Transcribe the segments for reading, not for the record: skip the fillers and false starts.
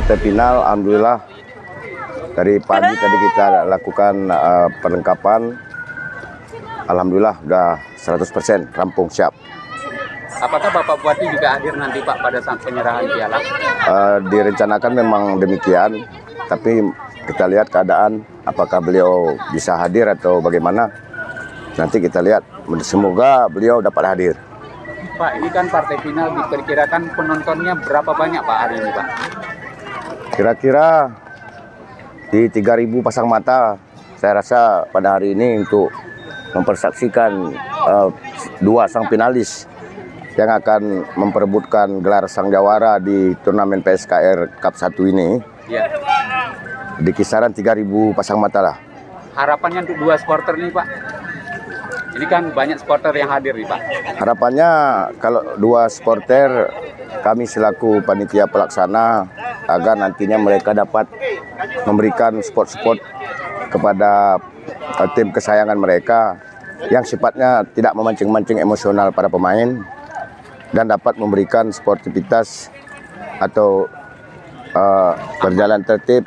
partai final, alhamdulillah dari pagi tadi kita lakukan perlengkapan. Alhamdulillah udah 100% rampung siap. Apakah Bapak Bupati juga hadir nanti Pak pada saat penyerahan piala? Direncanakan memang demikian, tapi kita lihat keadaan apakah beliau bisa hadir atau bagaimana. Nanti kita lihat, semoga beliau dapat hadir. Pak, ini kan partai final, diperkirakan penontonnya berapa banyak Pak hari ini Pak? Kira-kira di 3.000 pasang mata, saya rasa pada hari ini untuk mempersaksikan dua sang finalis yang akan memperebutkan gelar sang jawara di turnamen PSKR Cup 1 ini. Ya. Di kisaran 3.000 pasang mata lah. Harapannya untuk dua supporter nih Pak? Ini kan banyak supporter yang hadir nih Pak. Harapannya kalau dua supporter, kami selaku panitia pelaksana agar nantinya mereka dapat memberikan support kepada tim kesayangan mereka yang sifatnya tidak memancing-mancing emosional para pemain dan dapat memberikan sportivitas atau berjalan tertib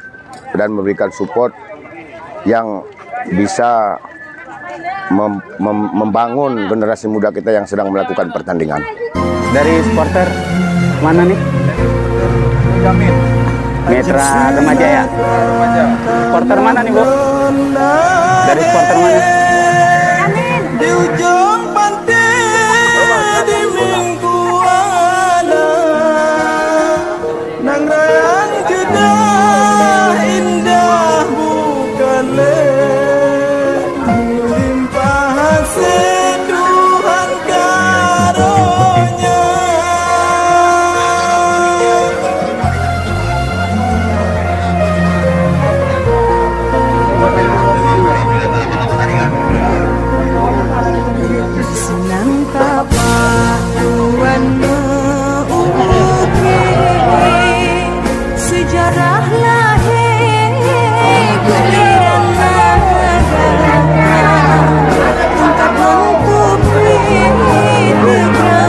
dan memberikan support yang bisa membangun generasi muda kita yang sedang melakukan pertandingan. Dari supporter mana nih? Mitra Remaja ya? Supporter mana nih Bu? Dari supporter mana? Di ujung pantai di Mingguana, nang rayang sudah indah bukan limpahan seduhan karunia. Senang tapak tuan menguki sejarah lahir guliran negara untuk mengkupri negara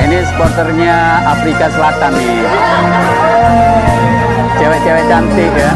Ini supporternya Afrika Selatan nih. Cewek-cewek cantik ya.